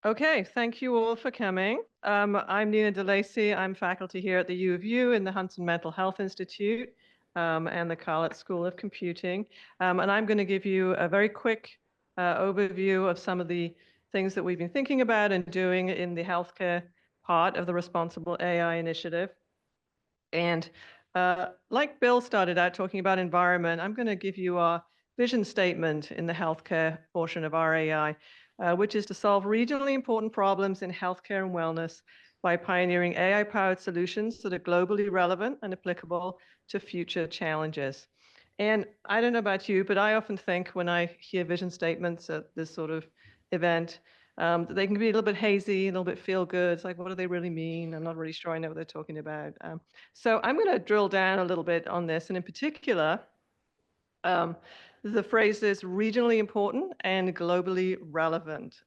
Okay, thank you all for coming. I'm Nina DeLacy. I'm faculty here at the U of U in the Huntsman Mental Health Institute and the Carlett School of Computing. And I'm going to give you a very quick overview of some of the things that we've been thinking about and doing in the healthcare part of the Responsible AI Initiative. And like Bill started out talking about environment, I'm going to give you our vision statement in the healthcare portion of our AI, which is to solve regionally important problems in healthcare and wellness by pioneering AI-powered solutions that are globally relevant and applicable to future challenges. And I don't know about you, but I often think when I hear vision statements at this sort of event, they can be a little bit hazy, a little bit feel good. It's like, what do they really mean? I'm not really sure I know what they're talking about. So I'm going to drill down a little bit on this, and in particular, um, the phrase is regionally important and globally relevant.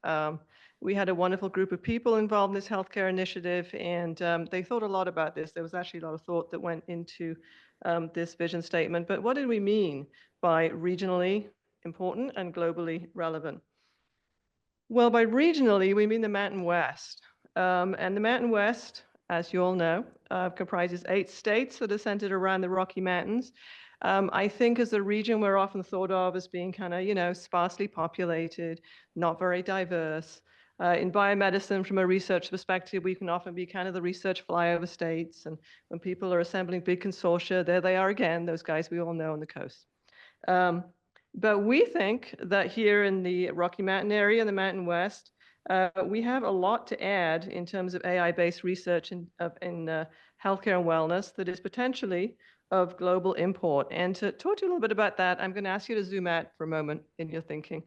We had a wonderful group of people involved in this healthcare initiative, and they thought a lot about this. There was actually a lot of thought that went into this vision statement. But what did we mean by regionally important and globally relevant? Well, by regionally, we mean the Mountain West. And the Mountain West, as you all know, comprises 8 states that are centered around the Rocky Mountains. I think as a region, we're often thought of as being kind of, sparsely populated, not very diverse. In biomedicine, from a research perspective, we can often be kind of the research flyover states. And when people are assembling big consortia, there they are again, those guys we all know on the coast. Um, but we think that here in the Rocky Mountain area, the Mountain West, we have a lot to add in terms of AI-based research in healthcare and wellness that is potentially of global import. And to talk to you a little bit about that, I'm going to ask you to zoom out for a moment in your thinking.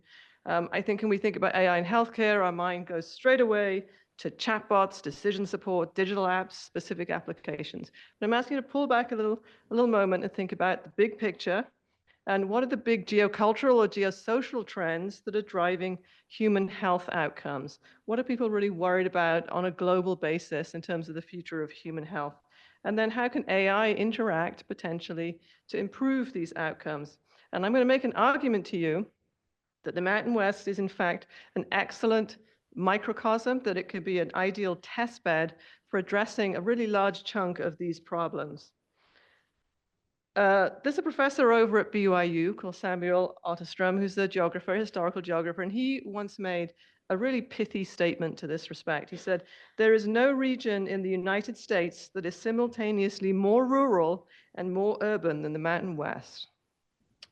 I think when we think about AI in healthcare, our mind goes straight away to chatbots, decision support, digital apps, specific applications. But I'm asking you to pull back a little moment and think about the big picture. And what are the big geocultural or geosocial trends that are driving human health outcomes? What are people really worried about on a global basis in terms of the future of human health? And then how can AI interact potentially to improve these outcomes? And I'm going to make an argument to you that the Mountain West is in fact an excellent microcosm, that it could be an ideal test bed for addressing a really large chunk of these problems. There's a professor over at BYU called Samuel Otterstrom, who's a geographer, historical geographer, and he once made a really pithy statement to this respect. He said, there is no region in the United States that is simultaneously more rural and more urban than the Mountain West.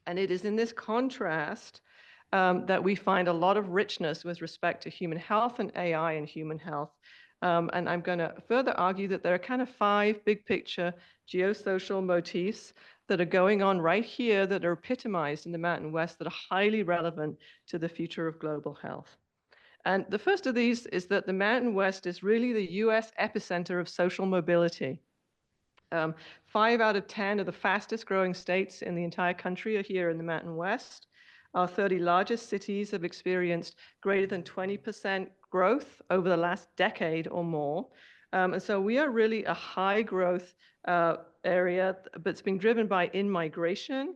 And it is in this contrast that we find a lot of richness with respect to human health and AI and human health. And I'm going to further argue that there are kind of 5 big picture geosocial motifs that are going on right here that are epitomized in the Mountain West that are highly relevant to the future of global health. And the first of these is that the Mountain West is really the US epicenter of social mobility. 5 out of 10 of the fastest growing states in the entire country are here in the Mountain West. Our 30 largest cities have experienced greater than 20% growth over the last decade or more. And so we are really a high growth area, but it's being driven by in-migration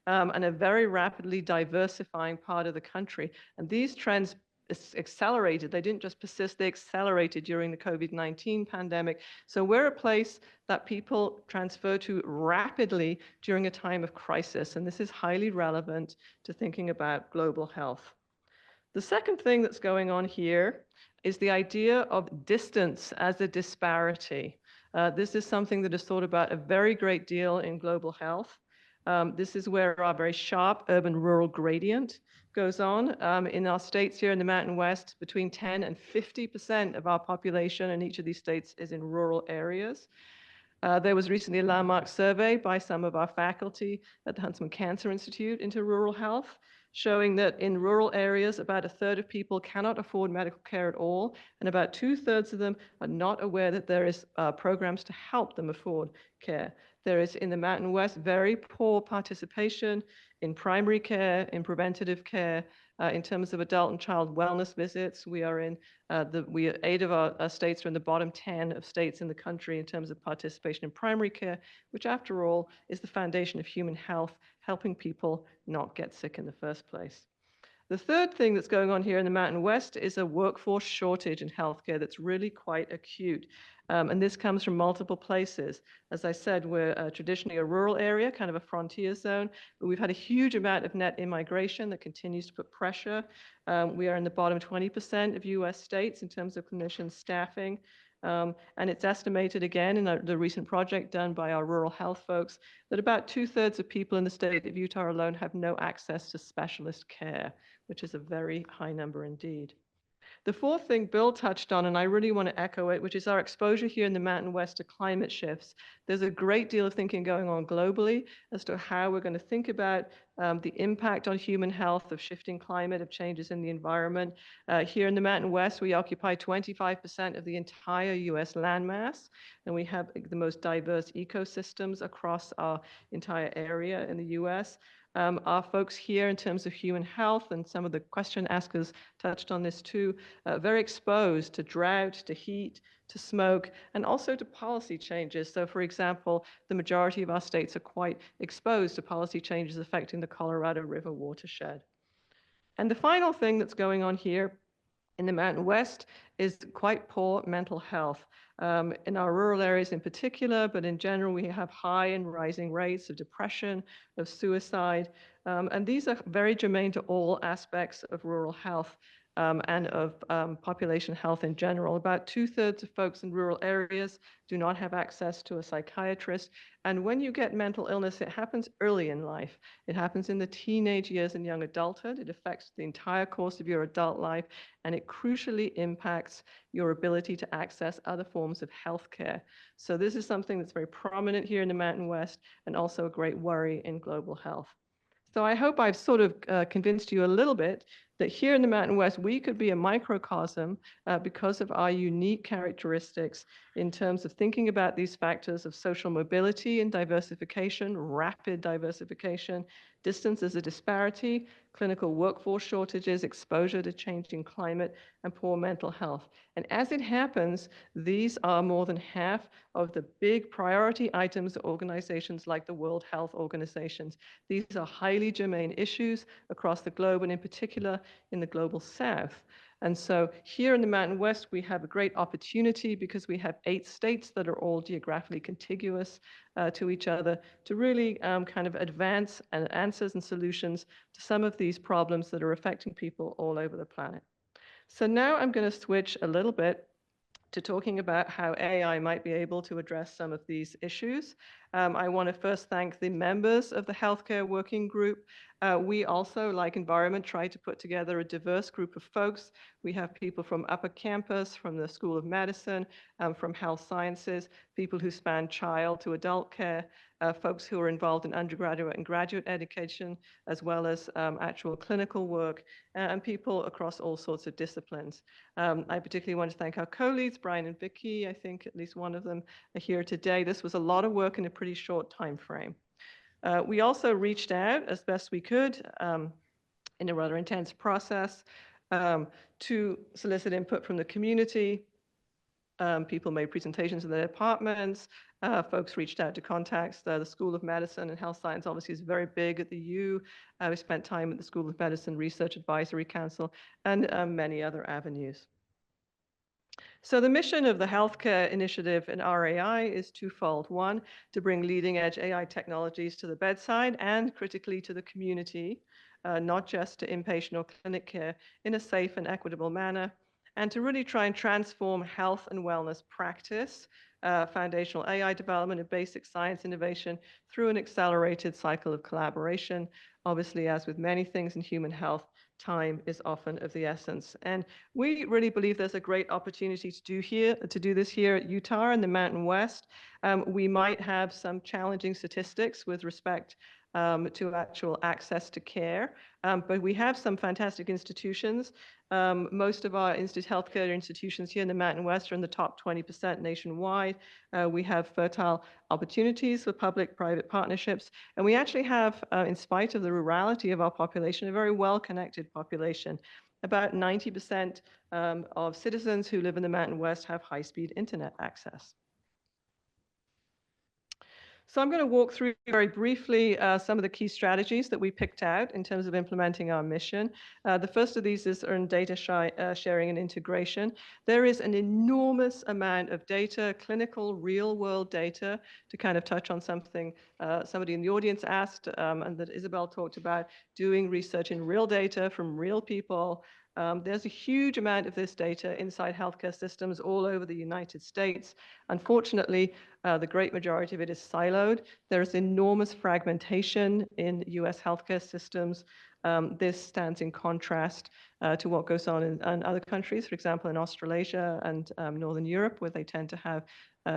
and a very rapidly diversifying part of the country. And these trends accelerated. They didn't just persist, they accelerated during the COVID-19 pandemic. So we're a place that people transfer to rapidly during a time of crisis. And this is highly relevant to thinking about global health. The second thing that's going on here is the idea of distance as a disparity. This is something that is thought about a very great deal in global health. This is where our very sharp urban-rural gradient goes on. In our states here in the Mountain West, between 10 and 50% of our population in each of these states is in rural areas. There was recently a landmark survey by some of our faculty at the Huntsman Cancer Institute into rural health, showing that in rural areas, about 1/3 of people cannot afford medical care at all, and about 2/3 of them are not aware that there is programs to help them afford care. There is, in the Mountain West, very poor participation in primary care, in preventative care, in terms of adult and child wellness visits. We are in 8 of our states are in the bottom 10 of states in the country in terms of participation in primary care, which after all is the foundation of human health, helping people not get sick in the first place. The third thing that's going on here in the Mountain West is a workforce shortage in healthcare that's really quite acute. And this comes from multiple places. As I said, we're traditionally a rural area, kind of a frontier zone, but we've had a huge amount of net immigration that continues to put pressure. We are in the bottom 20% of US states in terms of clinician staffing. And it's estimated again in the recent project done by our rural health folks that about 2/3 of people in the state of Utah alone have no access to specialist care, which is a very high number indeed. The fourth thing Bill touched on, and I really want to echo it, which is our exposure here in the Mountain West to climate shifts. There's a great deal of thinking going on globally as to how we're going to think about the impact on human health of shifting climate, of changes in the environment. Here in the Mountain West, we occupy 25% of the entire US landmass, and we have the most diverse ecosystems across our entire area in the US. Our folks here in terms of human health, and some of the question askers touched on this too, very exposed to drought, to heat, to smoke, and also to policy changes. So for example, the majority of our states are quite exposed to policy changes affecting the Colorado River watershed. And the final thing that's going on here in the Mountain West is quite poor mental health. In our rural areas in particular, but in general, we have high and rising rates of depression, of suicide, and these are very germane to all aspects of rural health and of population health in general. About 2/3 of folks in rural areas do not have access to a psychiatrist. And when you get mental illness, it happens early in life. It happens in the teenage years and young adulthood. It affects the entire course of your adult life, and it crucially impacts your ability to access other forms of healthcare. So this is something that's very prominent here in the Mountain West and also a great worry in global health. So I hope I've sort of convinced you a little bit that here in the Mountain West, we could be a microcosm because of our unique characteristics in terms of thinking about these factors of social mobility and diversification, rapid diversification, distance as a disparity, clinical workforce shortages, exposure to changing climate, and poor mental health. And as it happens, these are more than half of the big priority items of organizations like the World Health Organizations. These are highly germane issues across the globe, and in particular in the global south. And so here in the Mountain West, we have a great opportunity because we have 8 states that are all geographically contiguous to each other to really kind of advance answers and solutions to some of these problems that are affecting people all over the planet. So now I'm going to switch a little bit to talking about how AI might be able to address some of these issues. I want to first thank the members of the Healthcare Working Group. We also, like environment, try to put together a diverse group of folks. We have people from upper campus, from the School of Medicine, from health sciences, people who span child to adult care, folks who are involved in undergraduate and graduate education, as well as actual clinical work, and people across all sorts of disciplines. I particularly want to thank our co-leads, Brian and Vicky. I think at least one of them are here today. This was a lot of work in a pretty short time frame. We also reached out as best we could in a rather intense process to solicit input from the community. People made presentations in their departments. Folks reached out to contacts. The School of Medicine and Health Science obviously is very big at the U. We spent time at the School of Medicine Research Advisory Council and many other avenues. So the mission of the Healthcare Initiative in RAI is twofold. One, to bring leading edge AI technologies to the bedside and critically to the community, not just to inpatient or clinic care, in a safe and equitable manner, and to really try and transform health and wellness practice, foundational AI development and basic science innovation through an accelerated cycle of collaboration. Obviously, as with many things in human health, time is often of the essence. And we really believe there's a great opportunity to do this here at Utah in the Mountain West. We might have some challenging statistics with respect to actual access to care, but we have some fantastic institutions. Most of our healthcare institutions here in the Mountain West are in the top 20% nationwide. We have fertile opportunities for public-private partnerships, and we actually have, in spite of the rurality of our population, a very well-connected population. About 90% of citizens who live in the Mountain West have high-speed internet access. So I'm going to walk through very briefly some of the key strategies that we picked out in terms of implementing our mission. The first of these is earned data sharing and integration. There is an enormous amount of data, clinical, real-world data, to kind of touch on something somebody in the audience asked and that Isabel talked about, doing research in real data from real people. There's a huge amount of this data inside healthcare systems all over the United States. Unfortunately, the great majority of it is siloed. There's enormous fragmentation in US healthcare systems. This stands in contrast to what goes on in other countries, for example, in Australasia and Northern Europe, where they tend to have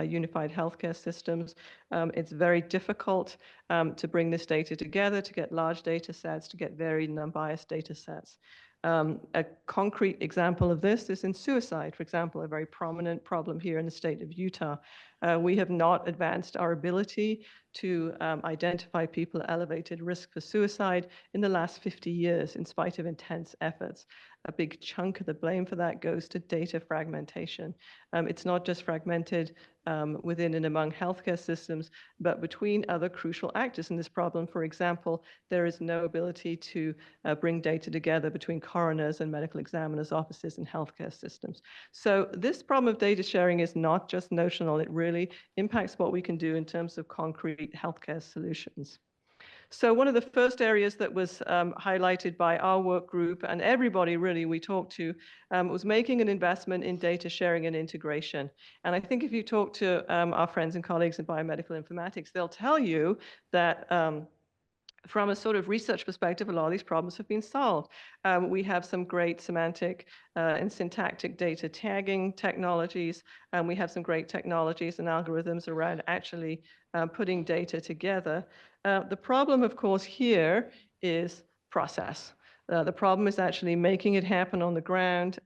unified healthcare systems. It's very difficult to bring this data together, to get large data sets, to get varied and unbiased data sets. A concrete example of this is in suicide, for example, a very prominent problem here in the state of Utah. We have not advanced our ability to identify people at elevated risk for suicide in the last 50 years, in spite of intense efforts. A big chunk of the blame for that goes to data fragmentation. It's not just fragmented within and among healthcare systems, but between other crucial actors in this problem. For example, there is no ability to bring data together between coroners and medical examiners' offices and healthcare systems. So this problem of data sharing is not just notional, it really impacts what we can do in terms of concrete healthcare solutions. So one of the first areas that was highlighted by our work group and everybody really we talked to was making an investment in data sharing and integration. And I think if you talk to our friends and colleagues in biomedical informatics, they'll tell you that from a sort of research perspective, a lot of these problems have been solved. We have some great semantic and syntactic data tagging technologies, and we have some great technologies and algorithms around actually putting data together. The problem, of course, here is process. The problem is actually making it happen on the ground.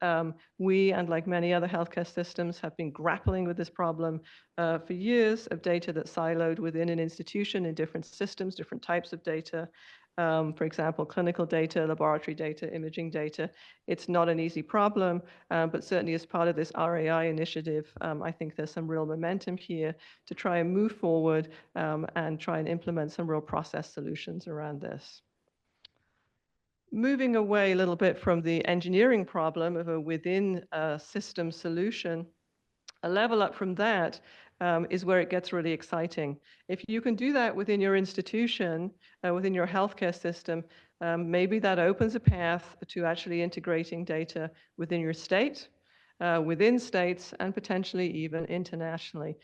We, and like many other healthcare systems, have been grappling with this problem for years of data that's siloed within an institution in different systems, different types of data. For example, clinical data, laboratory data, imaging data. It's not an easy problem, but certainly as part of this RAI initiative, I think there's some real momentum here to try and move forward and try and implement some real process solutions around this. Moving away a little bit from the engineering problem of a within system solution, a level up from that is where it gets really exciting. If you can do that within your institution, within your healthcare system, maybe that opens a path to actually integrating data within your state, within states, and potentially even internationally.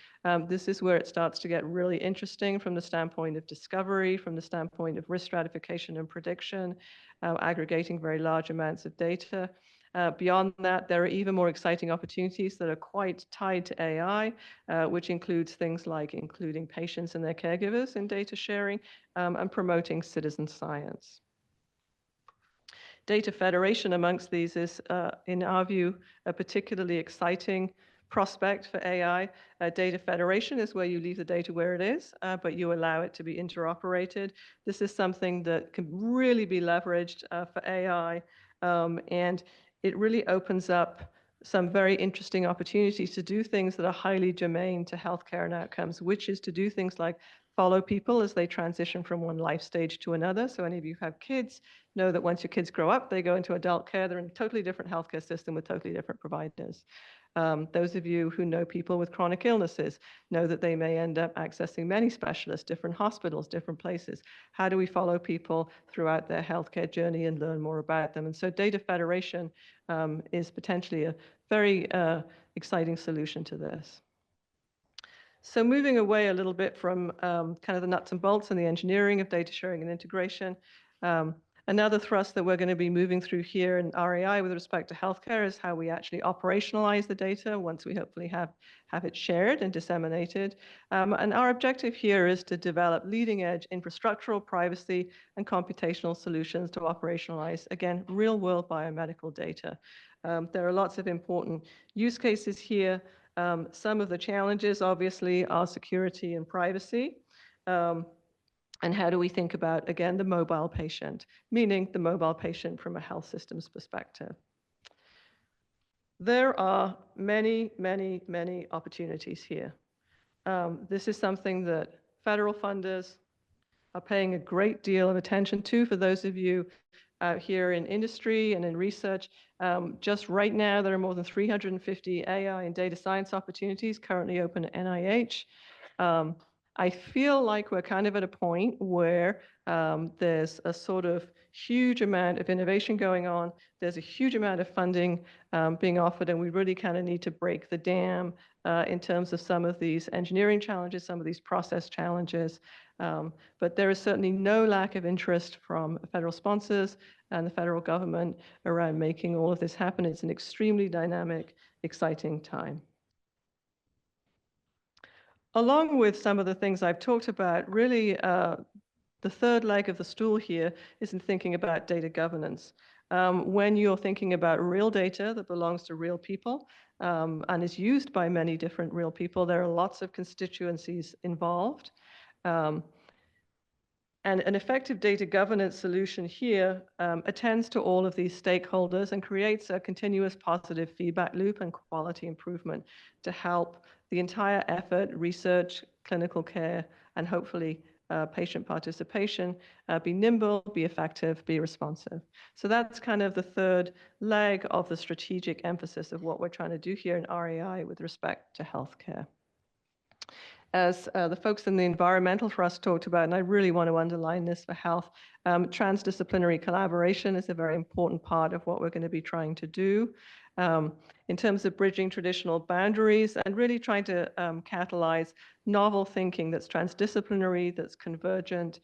This is where it starts to get really interesting from the standpoint of discovery, from the standpoint of risk stratification and prediction, aggregating very large amounts of data. Beyond that, there are even more exciting opportunities that are quite tied to AI, which includes things like including patients and their caregivers in data sharing and promoting citizen science. Data federation amongst these is, in our view, a particularly exciting prospect for AI. Data federation is where you leave the data where it is, but you allow it to be interoperated. This is something that can really be leveraged for AI, and it really opens up some very interesting opportunities to do things that are highly germane to healthcare and outcomes, which is to do things like follow people as they transition from one life stage to another. So any of you who have kids know that once your kids grow up, they go into adult care. They're in a totally different healthcare system with totally different providers. Those of you who know people with chronic illnesses know that they may end up accessing many specialists, different hospitals, different places. How do we follow people throughout their healthcare journey and learn more about them? And so data federation is potentially a very exciting solution to this. So moving away a little bit from kind of the nuts and bolts and the engineering of data sharing and integration, another thrust that we're going to be moving through here in RAI with respect to healthcare is how we actually operationalize the data once we hopefully have it shared and disseminated. And our objective here is to develop leading edge infrastructural, privacy, and computational solutions to operationalize, again, real world biomedical data. There are lots of important use cases here. Some of the challenges, obviously, are security and privacy. And how do we think about, again, the mobile patient, meaning the mobile patient from a health systems perspective? There are many, many, many opportunities here. This is something that federal funders are paying a great deal of attention to. For those of you out here in industry and in research, just right now, there are more than 350 AI and data science opportunities currently open at NIH. I feel like we're kind of at a point where there's a sort of huge amount of innovation going on. There's a huge amount of funding being offered, and we really kind of need to break the dam in terms of some of these engineering challenges, some of these process challenges. But there is certainly no lack of interest from federal sponsors and the federal government around making all of this happen. It's an extremely dynamic, exciting time. Along with some of the things I've talked about, really the third leg of the stool here is in thinking about data governance. When you're thinking about real data that belongs to real people and is used by many different real people, there are lots of constituencies involved. And an effective data governance solution here attends to all of these stakeholders and creates a continuous positive feedback loop and quality improvement to help the entire effort, research, clinical care, and hopefully patient participation be nimble, be effective, be responsive. So that's kind of the third leg of the strategic emphasis of what we're trying to do here in RAI with respect to healthcare. As the folks in the environmental trust talked about, and I really want to underline this for health, transdisciplinary collaboration is a very important part of what we're going to be trying to do in terms of bridging traditional boundaries and really trying to catalyze novel thinking that's transdisciplinary, that's convergent.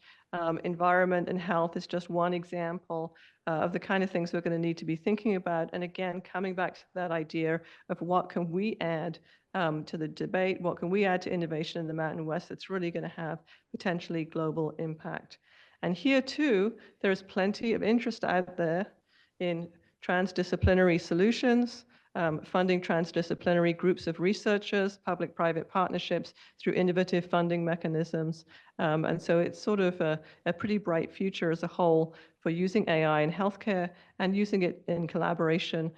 Environment and health is just one example of the kind of things we're going to need to be thinking about. And again, coming back to that idea of what can we add to the debate, what can we add to innovation in the Mountain West that's really going to have potentially global impact. And here too, there's plenty of interest out there in transdisciplinary solutions, funding transdisciplinary groups of researchers, public-private partnerships through innovative funding mechanisms. And so it's sort of a pretty bright future as a whole for using AI in healthcare and using it in collaboration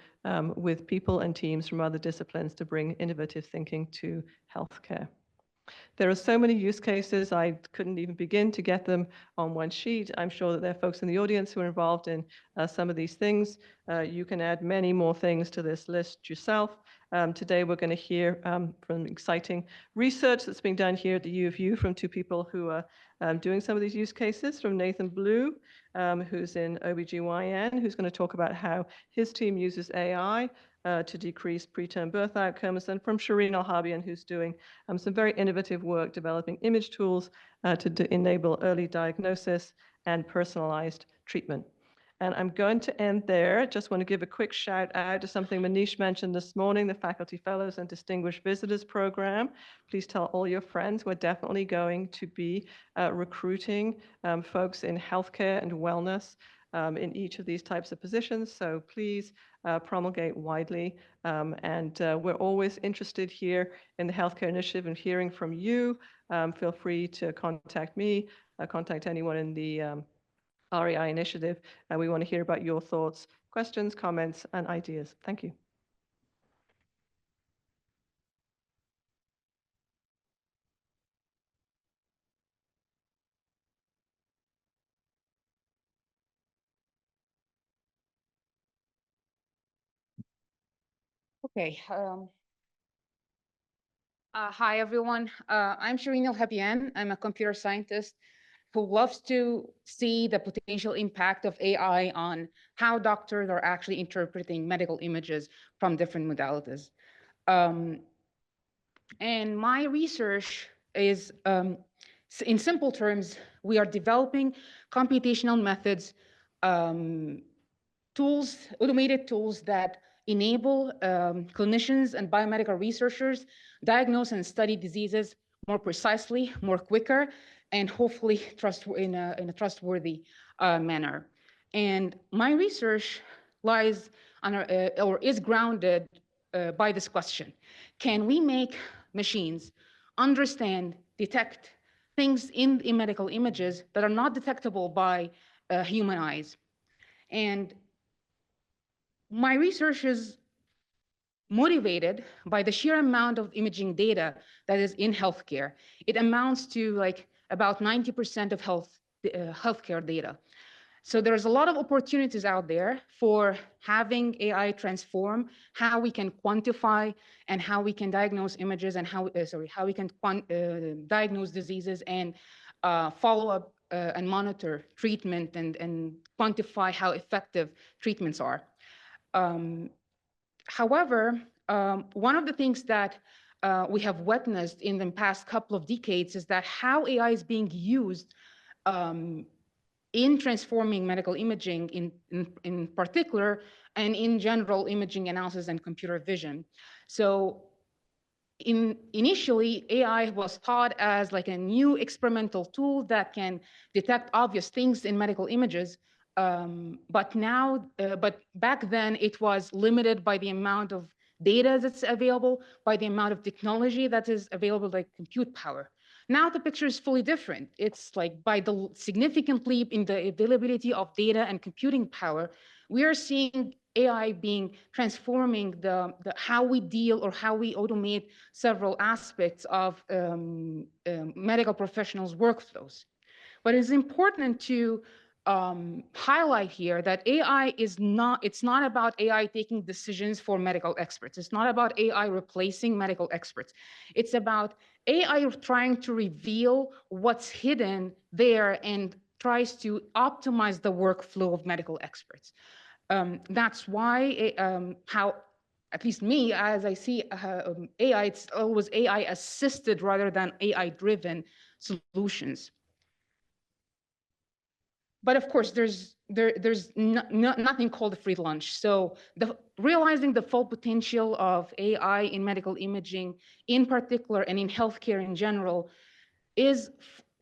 with people and teams from other disciplines to bring innovative thinking to healthcare. There are so many use cases, I couldn't even begin to get them on one sheet. I'm sure that there are folks in the audience who are involved in some of these things. You can add many more things to this list yourself. Today we're going to hear from exciting research that's being done here at the U of U from two people who are doing some of these use cases, from Nathan Blue, who's in OBGYN, who's going to talk about how his team uses AI to decrease preterm birth outcomes, and from Shireen Elhabian, who's doing some very innovative work developing image tools to enable early diagnosis and personalized treatment. And I'm going to end there. Just want to give a quick shout out to something Manish mentioned this morning, the Faculty Fellows and Distinguished Visitors Program. Please tell all your friends we're definitely going to be recruiting folks in healthcare and wellness in each of these types of positions. So please promulgate widely. And we're always interested here in the Healthcare Initiative and hearing from you. Feel free to contact me, contact anyone in the REI initiative. We want to hear about your thoughts, questions, comments, and ideas. Thank you. Okay. Hi, everyone. I'm Shireen Elhabian. I'm a computer scientist who loves to see the potential impact of AI on how doctors are actually interpreting medical images from different modalities. And my research is, in simple terms, we are developing computational methods, tools, automated tools that enable clinicians and biomedical researchers diagnose and study diseases more precisely, more quicker, and hopefully in a trustworthy manner. And my research lies on or is grounded by this question: can we make machines understand, detect things in medical images that are not detectable by human eyes? And my research is motivated by the sheer amount of imaging data that is in healthcare. It amounts to like about 90% of healthcare data. So there's a lot of opportunities out there for having AI transform how we can quantify and how we can diagnose images and how we can diagnose diseases and follow up and monitor treatment and quantify how effective treatments are. However, one of the things that we have witnessed in the past couple of decades is that how AI is being used in transforming medical imaging in particular, and in general imaging analysis and computer vision. So initially, AI was thought as like a new experimental tool that can detect obvious things in medical images. But back then it was limited by the amount of data that's available, by the amount of technology that is available, like compute power. Now the picture is fully different. It's like by the significant leap in the availability of data and computing power, we are seeing AI being transforming the how we deal or how we automate several aspects of medical professionals' workflows. But it's important to highlight here that AI is not, it's not about AI taking decisions for medical experts. It's not about AI replacing medical experts. It's about AI trying to reveal what's hidden there and tries to optimize the workflow of medical experts. That's why how, at least me, as I see AI, it's always AI assisted rather than AI driven solutions. But of course, there's nothing called a free lunch. So realizing the full potential of AI in medical imaging in particular and in healthcare in general is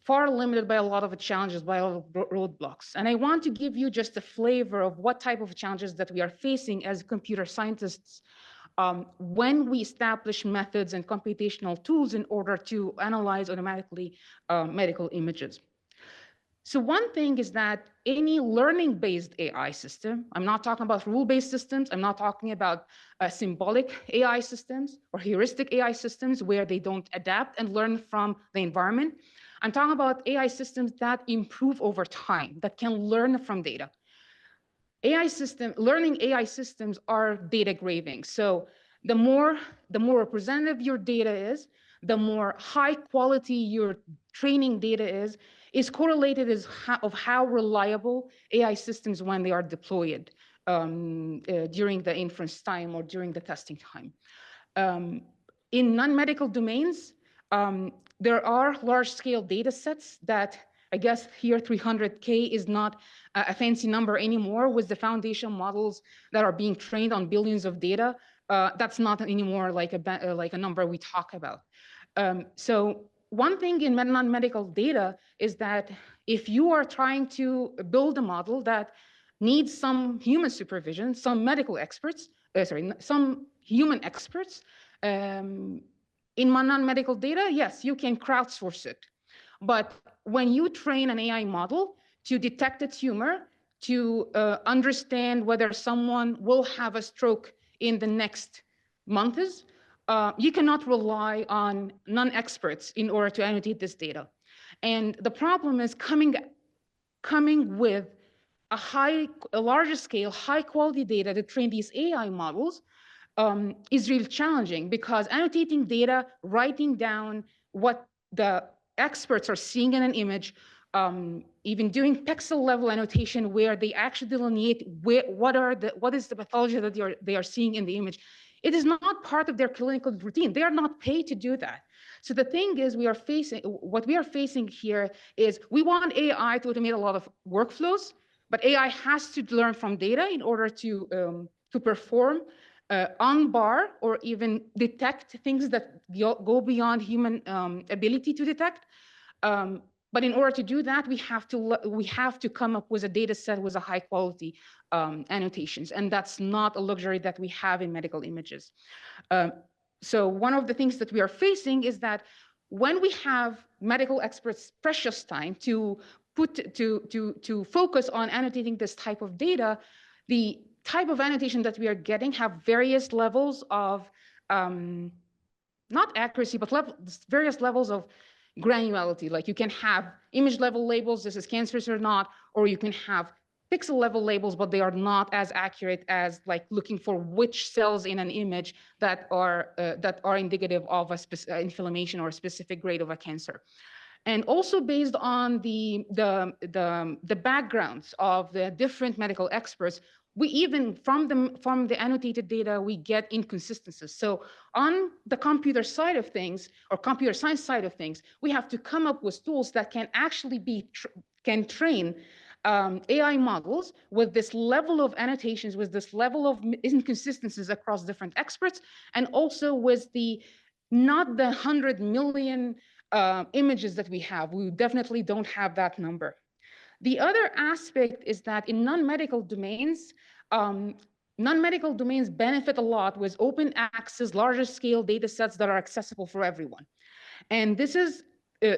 far limited by a lot of challenges, by a lot of roadblocks. And I want to give you just a flavor of what type of challenges that we are facing as computer scientists when we establish methods and computational tools in order to analyze automatically medical images. So one thing is that any learning-based AI system, I'm not talking about rule-based systems, I'm not talking about symbolic AI systems or heuristic AI systems where they don't adapt and learn from the environment. I'm talking about AI systems that improve over time, that can learn from data. Learning AI systems are data graving. So the more representative your data is, the more high quality your training data is correlated of how reliable AI systems when they are deployed during the inference time or during the testing time. In non-medical domains, there are large-scale data sets that, I guess here 300K is not a fancy number anymore with the foundation models that are being trained on billions of data. That's not anymore like a number we talk about. So one thing in non-medical data is that if you are trying to build a model that needs some human supervision, some medical experts, some human experts, in non-medical data, yes, you can crowdsource it. But when you train an AI model to detect a tumor, to understand whether someone will have a stroke in the next months, you cannot rely on non-experts in order to annotate this data. And the problem is coming with a larger scale, high quality data to train these AI models is really challenging, because annotating data, writing down what the experts are seeing in an image, even doing pixel level annotation where they actually delineate what is the pathology that they are seeing in the image. It is not part of their clinical routine. They are not paid to do that. So the thing is, what we are facing here is we want AI to automate a lot of workflows, but AI has to learn from data in order to perform on bar or even detect things that go beyond human ability to detect. But in order to do that, we have to come up with a data set with a high quality annotations, and that's not a luxury that we have in medical images. So one of the things that we are facing is that when we have medical experts' precious time to focus on annotating this type of data, the type of annotation that we are getting have various levels of not accuracy, but various levels of granularity. Like you can have image level labels, this is cancerous or not, or you can have pixel level labels, but they are not as accurate as like looking for which cells in an image that are indicative of a inflammation or a specific grade of a cancer. And also based on the backgrounds of the different medical experts, we even from the annotated data, we get inconsistencies. So on the computer side of things, or computer science side of things, we have to come up with tools that can actually can train AI models with this level of annotations, with this level of inconsistencies across different experts, and also with not the 100 million images that we have. We definitely don't have that number. The other aspect is that in non-medical domains, benefit a lot with open access, larger scale data sets that are accessible for everyone. And this is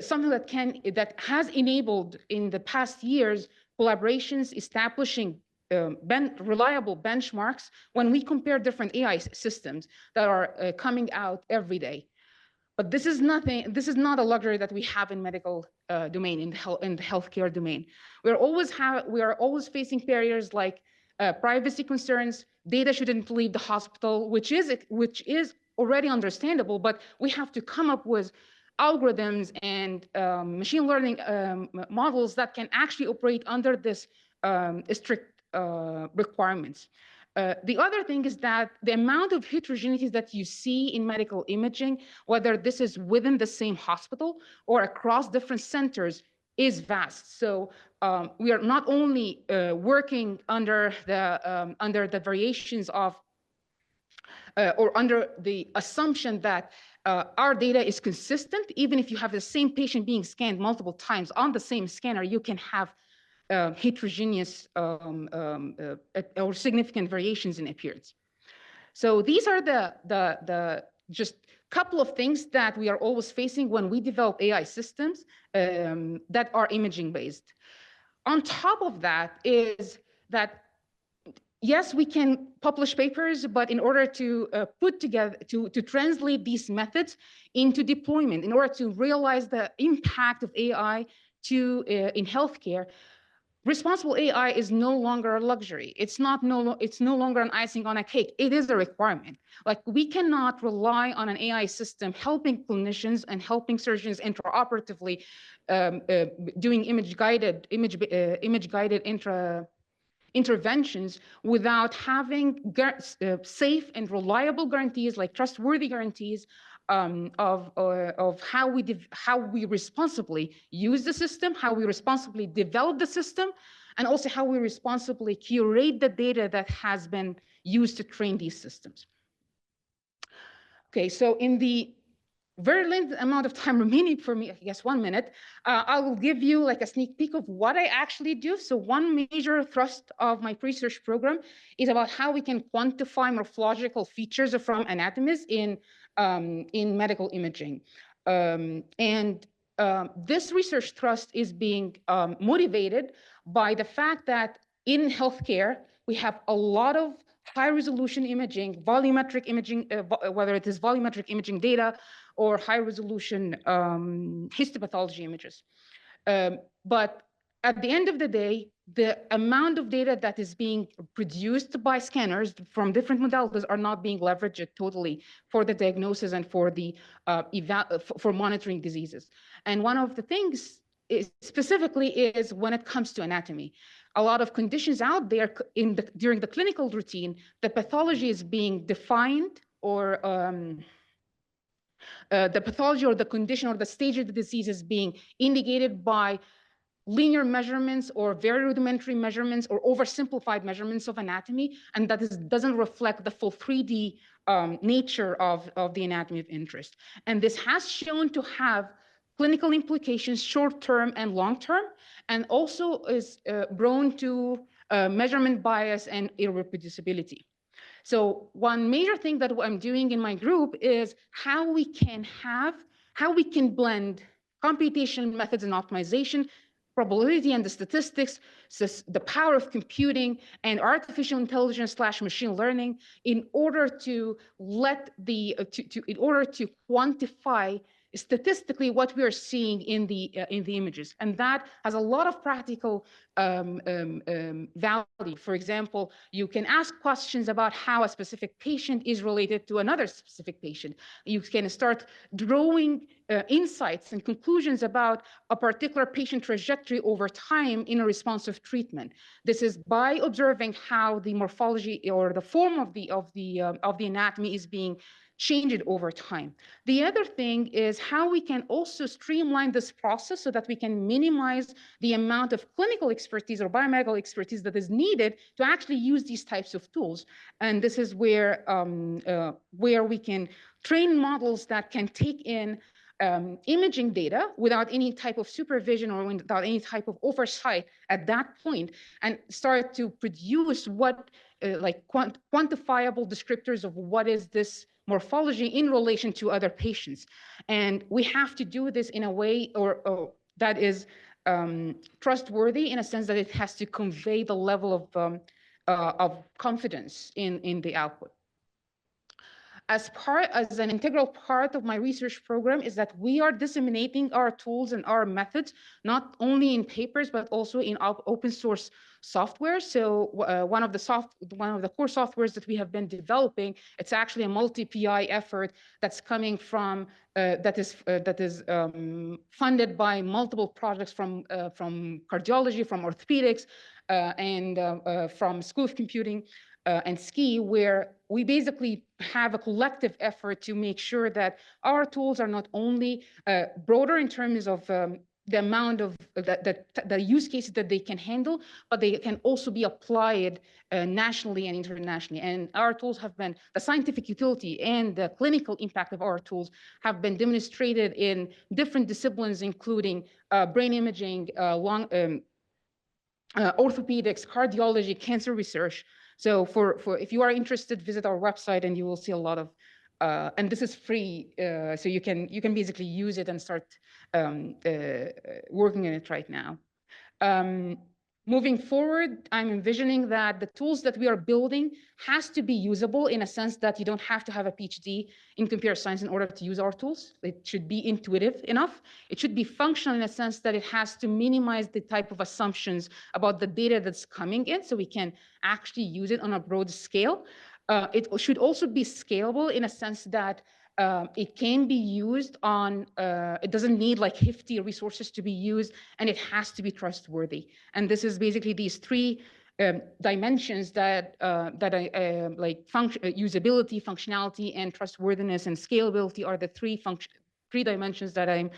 something that has enabled in the past years collaborations establishing reliable benchmarks when we compare different AI systems that are coming out every day. But this is not a luxury that we have in medical domain, in the healthcare domain. We are always facing barriers like privacy concerns. Data shouldn't leave the hospital, which is already understandable, but we have to come up with algorithms and machine learning models that can actually operate under this strict requirements. The other thing is that the amount of heterogeneity that you see in medical imaging, whether this is within the same hospital or across different centers, is vast. So we are not only working under the variations of or under the assumption that our data is consistent. Even if you have the same patient being scanned multiple times on the same scanner, you can have heterogeneous or significant variations in appearance. So these are the just couple of things that we are always facing when we develop AI systems that are imaging based. On top of that is that yes, we can publish papers, but in order to put together, to translate these methods into deployment, in order to realize the impact of AI in healthcare, responsible AI is no longer a luxury. It's no longer an icing on a cake. It is a requirement. Like we cannot rely on an AI system helping clinicians and helping surgeons intraoperatively doing image-guided interventions without having safe and reliable guarantees, like trustworthy guarantees of how we responsibly use the system, how we responsibly develop the system, and also how we responsibly curate the data that has been used to train these systems. Okay, so in the very limited amount of time remaining for me, I guess 1 minute, I will give you like a sneak peek of what I actually do. So one major thrust of my research program is about how we can quantify morphological features from anatomies in medical imaging. This research thrust is being motivated by the fact that in healthcare, we have a lot of high resolution imaging, volumetric imaging, whether it is volumetric imaging data or high resolution histopathology images. But at the end of the day, the amount of data that is being produced by scanners from different modalities are not being leveraged totally for the diagnosis and for the for monitoring diseases. And one of the things specifically is when it comes to anatomy. A lot of conditions out there during the clinical routine, the pathology is being defined or the pathology or the condition or the stage of the disease is being indicated by linear measurements or very rudimentary measurements or oversimplified measurements of anatomy, and that doesn't reflect the full 3D nature of the anatomy of interest. And this has shown to have clinical implications short-term and long-term, and also is prone to measurement bias and irreproducibility. So one major thing that I'm doing in my group is how we can blend computational methods and optimization, probability and the statistics, the power of computing and artificial intelligence / machine learning in order to quantify statistically what we are seeing in the images, and that has a lot of practical value. For example, you can ask questions about how a specific patient is related to another specific patient. You can start drawing insights and conclusions about a particular patient trajectory over time in a responsive treatment. This is by observing how the morphology or the form of the anatomy is being changed over time. The other thing is how we can also streamline this process so that we can minimize the amount of clinical expertise or biomedical expertise that is needed to actually use these types of tools. And this is where we can train models that can take in imaging data without any type of supervision or without any type of oversight at that point, and start to produce what quantifiable descriptors of what is this morphology in relation to other patients. And we have to do this in a way that is trustworthy, in a sense that it has to convey the level of confidence in the output. As an integral part of my research program is that we are disseminating our tools and our methods, not only in papers, but also in open source software. So one of the core softwares that we have been developing, it's actually a multi-PI effort that's coming from, that is funded by multiple projects from cardiology, from orthopedics, and from School of Computing, and SKI, where we basically have a collective effort to make sure that our tools are not only broader in terms of the amount of the use cases that they can handle, but they can also be applied nationally and internationally. And our tools have been, the scientific utility and the clinical impact of our tools have been demonstrated in different disciplines, including brain imaging, orthopedics, cardiology, cancer research. So if you are interested, visit our website and you will see a lot of, and this is free, so you can basically use it and start working in it right now. Moving forward, I'm envisioning that the tools that we are building has to be usable in a sense that you don't have to have a PhD in computer science in order to use our tools. It should be intuitive enough. It should be functional in a sense that it has to minimize the type of assumptions about the data that's coming in, so we can actually use it on a broad scale. It should also be scalable in a sense that it can be used on, it doesn't need like hefty resources to be used, and it has to be trustworthy. And this is basically these three dimensions that usability, functionality, and trustworthiness and scalability are the three dimensions that I'm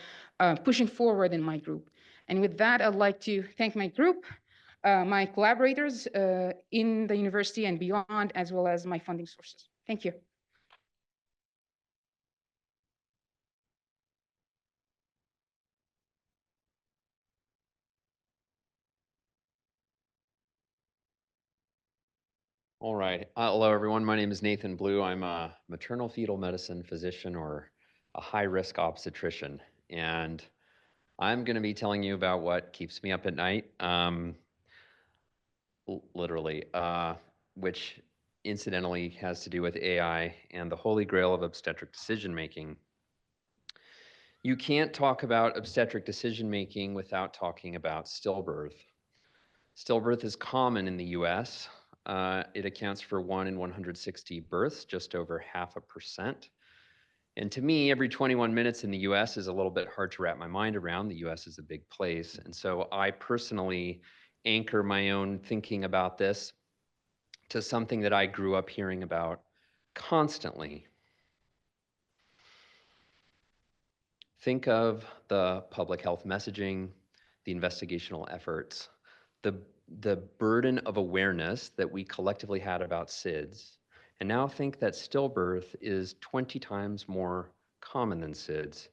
pushing forward in my group. And with that, I'd like to thank my group, my collaborators in the university and beyond, as well as my funding sources. Thank you. All right. Hello, everyone. My name is Nathan Blue. I'm a maternal fetal medicine physician or a high-risk obstetrician. And I'm going to be telling you about what keeps me up at night, literally, which incidentally has to do with AI and the holy grail of obstetric decision-making. You can't talk about obstetric decision-making without talking about stillbirth. Stillbirth is common in the US. It accounts for 1 in 160 births, just over 0.5%. And to me, every 21 minutes in the US is a little bit hard to wrap my mind around. The US is a big place. And so I personally anchor my own thinking about this to something that I grew up hearing about constantly. Think of the public health messaging, the investigational efforts, the burden of awareness that we collectively had about SIDS, and now think that stillbirth is 20 times more common than SIDS.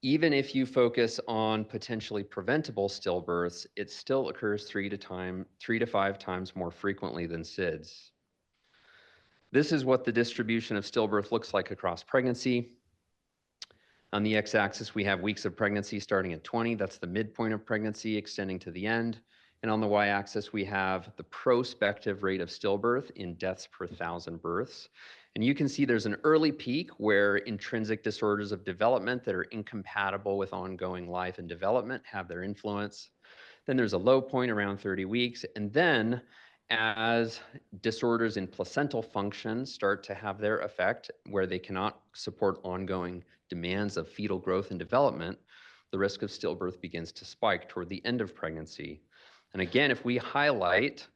Even if you focus on potentially preventable stillbirths, it still occurs 3 to 5 times more frequently than SIDS. This is what the distribution of stillbirth looks like across pregnancy. On the x-axis, we have weeks of pregnancy starting at 20. That's the midpoint of pregnancy extending to the end. And on the y-axis, we have the prospective rate of stillbirth in deaths per 1,000 births. And you can see there's an early peak where intrinsic disorders of development that are incompatible with ongoing life and development have their influence. Then there's a low point around 30 weeks. And then as disorders in placental function start to have their effect, where they cannot support ongoing demands of fetal growth and development, the risk of stillbirth begins to spike toward the end of pregnancy. And again, if we highlight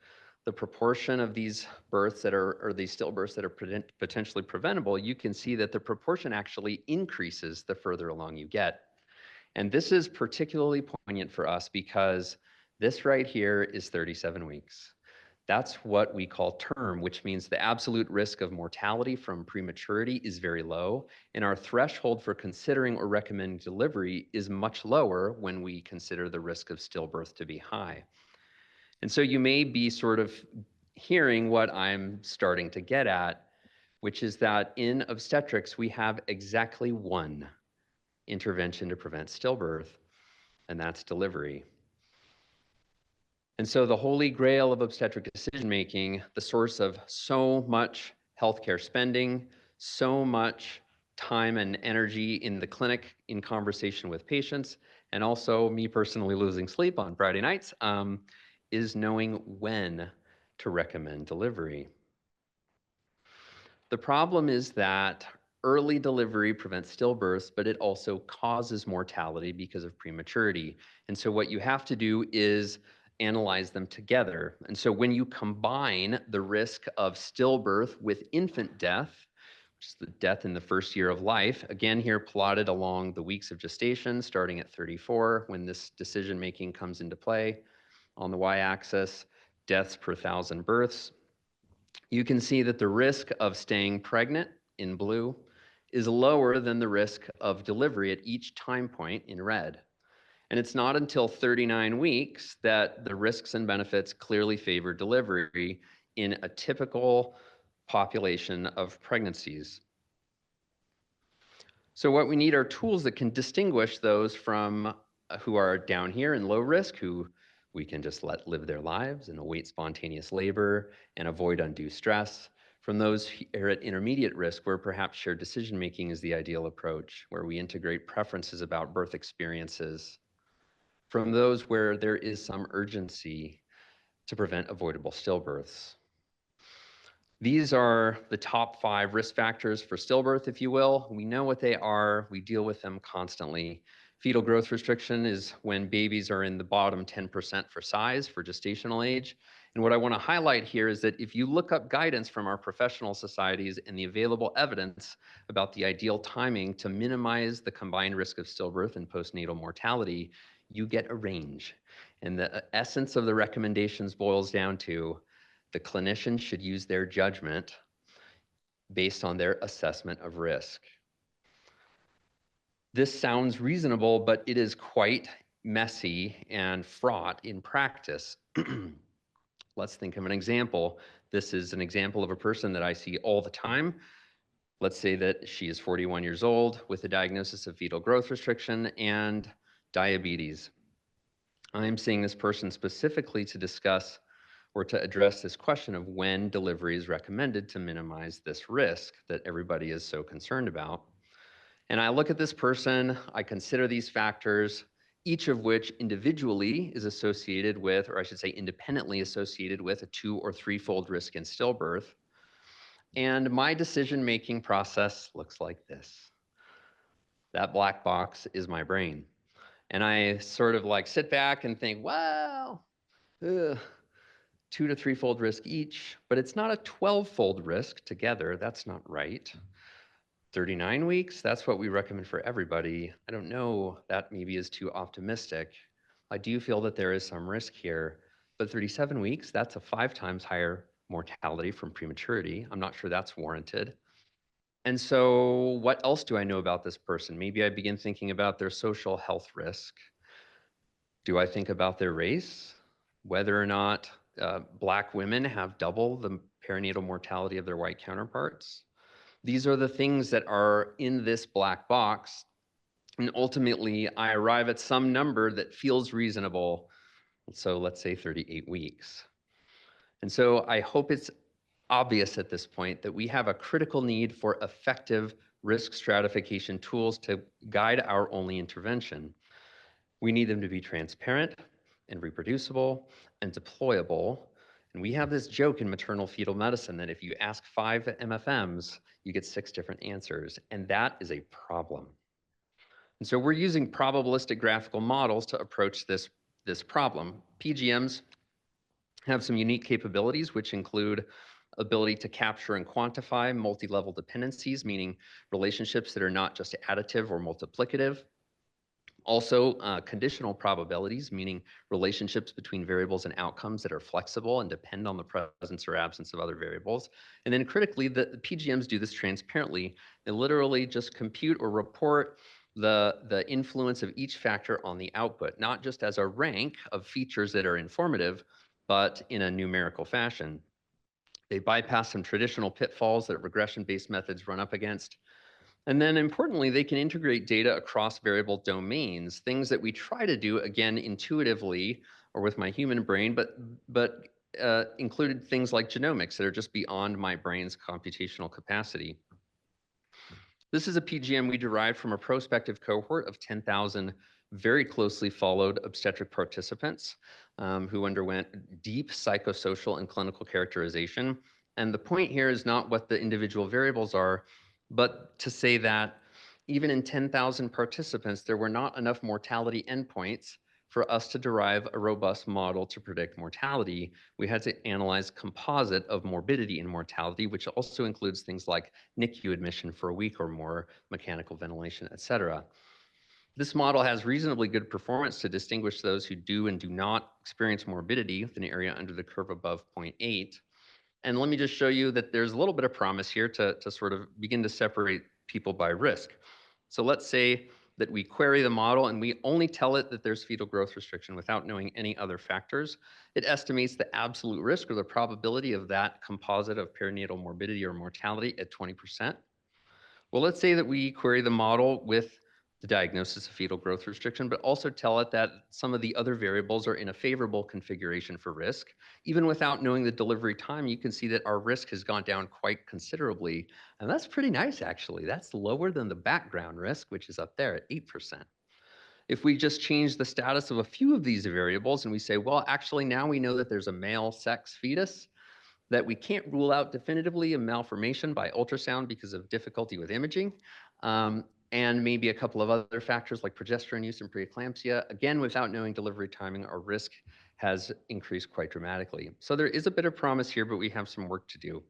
the proportion of these births that are, or these stillbirths that are potentially preventable, you can see that the proportion actually increases the further along you get. And this is particularly poignant for us because this right here is 37 weeks. That's what we call term, which means the absolute risk of mortality from prematurity is very low, and our threshold for considering or recommending delivery is much lower when we consider the risk of stillbirth to be high. And so you may be sort of hearing what I'm starting to get at, which is that in obstetrics, we have exactly one intervention to prevent stillbirth, and that's delivery. And so the holy grail of obstetric decision-making, the source of so much healthcare spending, so much time and energy in the clinic in conversation with patients, and also me personally losing sleep on Friday nights, is knowing when to recommend delivery. The problem is that early delivery prevents stillbirths, but it also causes mortality because of prematurity. And so what you have to do is analyze them together. And so when you combine the risk of stillbirth with infant death, which is the death in the first year of life, again here plotted along the weeks of gestation, starting at 34, when this decision-making comes into play. On the y-axis, deaths per 1,000 births. You can see that the risk of staying pregnant, in blue, is lower than the risk of delivery at each time point, in red. And it's not until 39 weeks that the risks and benefits clearly favor delivery in a typical population of pregnancies. So what we need are tools that can distinguish those from who are down here in low risk, who we can just let live their lives and await spontaneous labor and avoid undue stress, from those who are at intermediate risk, where perhaps shared decision-making is the ideal approach, where we integrate preferences about birth experiences, from those where there is some urgency to prevent avoidable stillbirths. These are the top 5 risk factors for stillbirth, if you will. We know what they are. We deal with them constantly. Fetal growth restriction is when babies are in the bottom 10% for size for gestational age. And what I want to highlight here is that if you look up guidance from our professional societies and the available evidence about the ideal timing to minimize the combined risk of stillbirth and postnatal mortality, you get a range. And the essence of the recommendations boils down to the clinician should use their judgment based on their assessment of risk. This sounds reasonable, but it is quite messy and fraught in practice. Let's think of an example. This is an example of a person that I see all the time. Let's say that she is 41 years old with a diagnosis of fetal growth restriction and diabetes. I'm seeing this person specifically to discuss or to address this question of when delivery is recommended to minimize this risk that everybody is so concerned about. And I look at this person, I consider these factors, each of which individually is associated with, or I should say independently associated with, a 2- or 3-fold risk in stillbirth. And my decision-making process looks like this. That black box is my brain. And I sort of like sit back and think, well, 2- to 3-fold risk each, but it's not a 12-fold risk together. That's not right. 39 weeks, that's what we recommend for everybody. I don't know, that maybe is too optimistic. I do feel that there is some risk here, but 37 weeks, that's a 5 times higher mortality from prematurity. I'm not sure that's warranted. And so what else do I know about this person? Maybe I begin thinking about their social health risk. Do I think about their race? Whether or not Black women have double the perinatal mortality of their white counterparts? These are the things that are in this black box. And ultimately, I arrive at some number that feels reasonable. So let's say 38 weeks. And so I hope it's obvious at this point that we have a critical need for effective risk stratification tools to guide our only intervention. We need them to be transparent and reproducible and deployable. And we have this joke in maternal fetal medicine that if you ask 5 MFMs, you get 6 different answers, and that is a problem. And so we're using probabilistic graphical models to approach this problem. PGMs have some unique capabilities, which include ability to capture and quantify multi-level dependencies, meaning relationships that are not just additive or multiplicative. Also, conditional probabilities, meaning relationships between variables and outcomes that are flexible and depend on the presence or absence of other variables. And then critically, the PGMs do this transparently. They literally just compute or report the influence of each factor on the output, not just as a rank of features that are informative, but in a numerical fashion. They bypass some traditional pitfalls that regression-based methods run up against. And then importantly, they can integrate data across variable domains, things that we try to do, again, intuitively or with my human brain, but included things like genomics that are just beyond my brain's computational capacity. This is a PGM we derived from a prospective cohort of 10,000 very closely followed obstetric participants who underwent deep psychosocial and clinical characterization. And the point here is not what the individual variables are, but to say that even in 10,000 participants, there were not enough mortality endpoints for us to derive a robust model to predict mortality. We had to analyze composite of morbidity and mortality, which also includes things like NICU admission for a week or more, mechanical ventilation, et cetera. This model has reasonably good performance to distinguish those who do and do not experience morbidity with an area under the curve above 0.8. And let me just show you that there's a little bit of promise here to sort of begin to separate people by risk. So let's say that we query the model and we only tell it that there's fetal growth restriction without knowing any other factors. It estimates the absolute risk or the probability of that composite of perinatal morbidity or mortality at 20%. Well, let's say that we query the model with the diagnosis of fetal growth restriction, but also tell it that some of the other variables are in a favorable configuration for risk. Even without knowing the delivery time, you can see that our risk has gone down quite considerably. And that's pretty nice, actually. That's lower than the background risk, which is up there at 8%. If we just change the status of a few of these variables and we say, well, actually now we know that there's a male sex fetus, that we can't rule out definitively a malformation by ultrasound because of difficulty with imaging, and maybe a couple of other factors like progesterone use and preeclampsia. Again, without knowing delivery timing, our risk has increased quite dramatically. So there is a bit of promise here, but we have some work to do.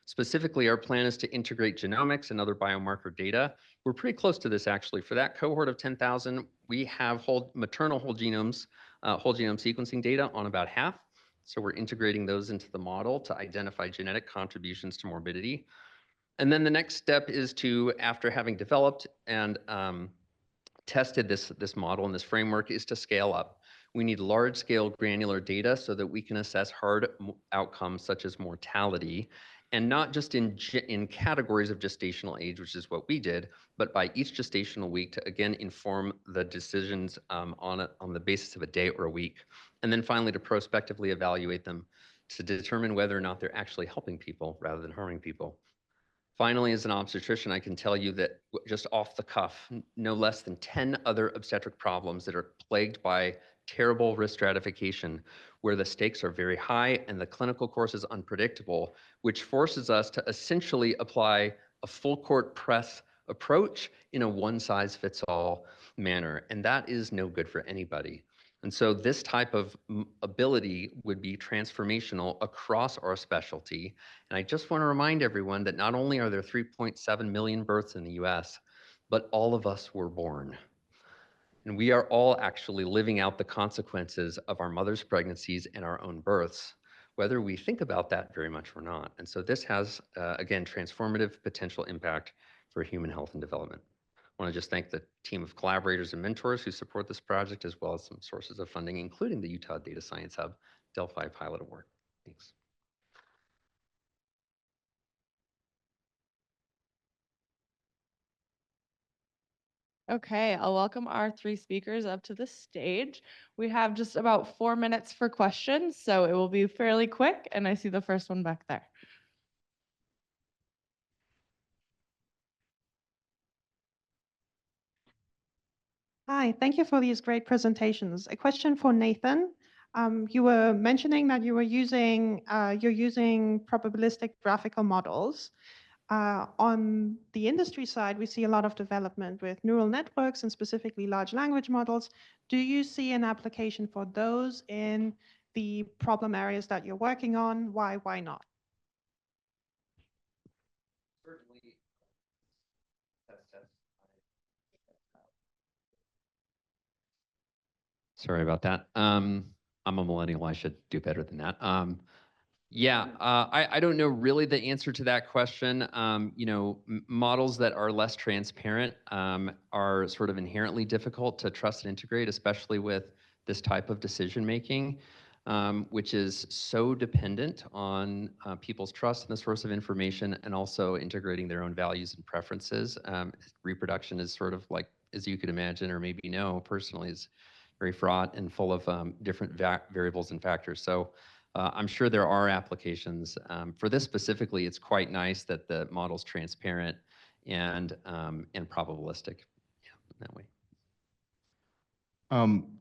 Specifically, our plan is to integrate genomics and other biomarker data. We're pretty close to this, actually. For that cohort of 10,000, we have maternal whole genome sequencing data on about half. So we're integrating those into the model to identify genetic contributions to morbidity. And then the next step is to, after having developed and tested this model and this framework, is to scale up. We need large-scale granular data so that we can assess hard outcomes such as mortality, and not just in categories of gestational age, which is what we did, but by each gestational week to, again, inform the decisions on the basis of a day or a week. And then finally, to prospectively evaluate them to determine whether or not they're actually helping people rather than harming people. Finally, as an obstetrician, I can tell you that just off the cuff, no less than 10 other obstetric problems that are plagued by terrible risk stratification, where the stakes are very high and the clinical course is unpredictable, which forces us to essentially apply a full court press approach in a one-size-fits-all manner. And that is no good for anybody. And so this type of ability would be transformational across our specialty. And I just want to remind everyone that not only are there 3.7 million births in the US, but all of us were born. And we are all actually living out the consequences of our mother's pregnancies and our own births, whether we think about that very much or not. And so this has, again, transformative potential impact for human health and development. I want to just thank the team of collaborators and mentors who support this project, as well as some sources of funding, including the Utah Data Science Hub Delphi Pilot Award. Thanks. Okay, I'll welcome our 3 speakers up to the stage. We have just about 4 minutes for questions, so it will be fairly quick, and I see the first one back there. Hi, thank you for these great presentations. A question for Nathan. You were mentioning that you're using probabilistic graphical models. On the industry side, we see a lot of development with neural networks and specifically large language models. Do you see an application for those in the problem areas that you're working on? Why not? Certainly. Sorry about that. I'm a millennial. I should do better than that. I don't know really the answer to that question. Models that are less transparent are sort of inherently difficult to trust and integrate, especially with this type of decision making, which is so dependent on people's trust in the source of information and also integrating their own values and preferences. Reproduction is sort of like, as you could imagine, or maybe know personally, is very fraught and full of different variables and factors. So I'm sure there are applications. For this specifically, it's quite nice that the model's transparent and probabilistic in that way.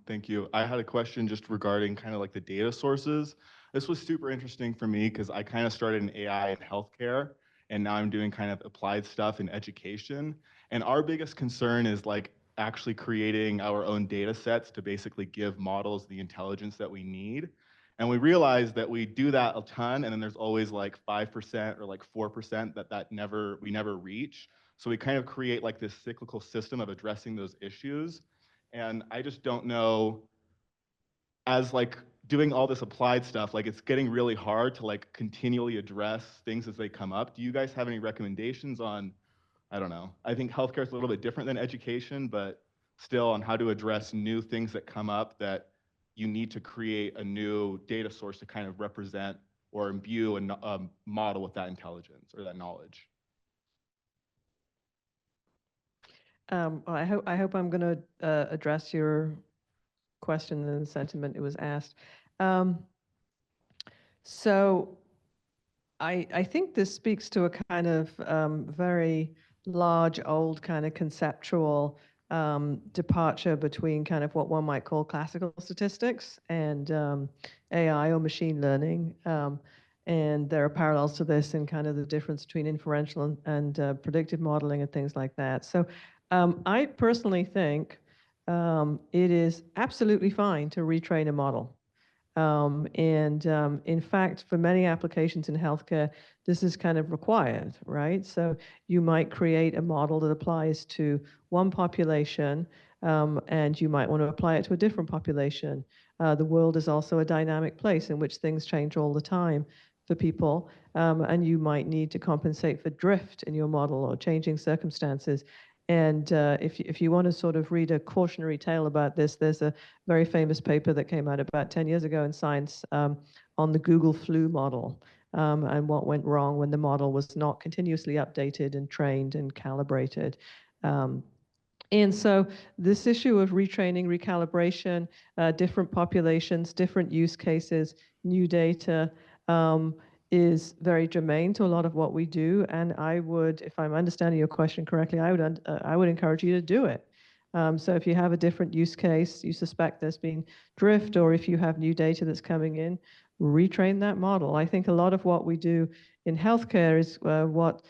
Thank you. I had a question just regarding kind of like the data sources. This was super interesting for me because I kind of started in AI in healthcare, and now I'm doing kind of applied stuff in education. And our biggest concern is like actually creating our own data sets to basically give models the intelligence that we need. And we realize that we do that a ton, and then there's always like 5% or like 4% that we never reach. So we kind of create like this cyclical system of addressing those issues. And I just don't know, as like doing all this applied stuff, like it's getting really hard to like continually address things as they come up. Do you guys have any recommendations on, I don't know, I think healthcare is a little bit different than education, but still on how to address new things that come up that you need to create a new data source to kind of represent or imbue a model with that intelligence or that knowledge? I hope I'm going to address your question and the sentiment it was asked. So I think this speaks to a kind of very large, old kind of conceptual departure between kind of what one might call classical statistics and AI or machine learning. And there are parallels to this in kind of the difference between inferential and predictive modeling and things like that. So I personally think it is absolutely fine to retrain a model. In fact, for many applications in healthcare, this is kind of required, right? So you might create a model that applies to one population, and you might want to apply it to a different population. The world is also a dynamic place in which things change all the time for people, and you might need to compensate for drift in your model or changing circumstances. And if you want to sort of read a cautionary tale about this, there's a very famous paper that came out about 10 years ago in Science on the Google flu model and what went wrong when the model was not continuously updated and trained and calibrated. And so this issue of retraining, recalibration, different populations, different use cases, new data, is very germane to a lot of what we do. And I would, if I'm understanding your question correctly, I would encourage you to do it. So if you have a different use case, you suspect there's been drift, or if you have new data that's coming in, retrain that model. I think a lot of what we do in healthcare is what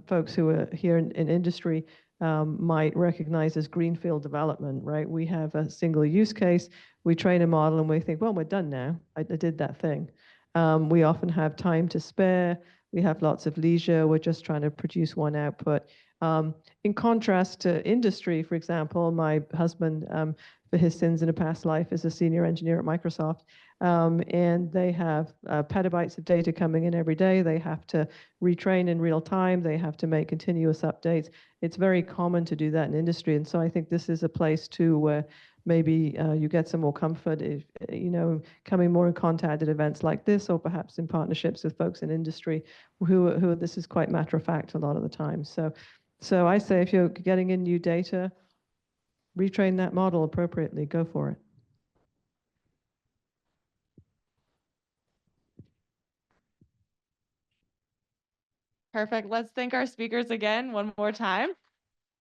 folks who are here in industry might recognize as greenfield development, right? We have a single use case, we train a model and we think, well, we're done now. I did that thing. We often have time to spare. We have lots of leisure. We're just trying to produce one output. In contrast to industry, for example, my husband, for his sins in a past life, is a senior engineer at Microsoft. And they have petabytes of data coming in every day. They have to retrain in real time. They have to make continuous updates. It's very common to do that in industry. And so I think this is a place too where maybe you get some more comfort if, coming more in contact at events like this, or perhaps in partnerships with folks in industry who this is quite matter of fact a lot of the time. So I say if you're getting in new data, retrain that model appropriately, go for it. Perfect. Let's thank our speakers again one more time.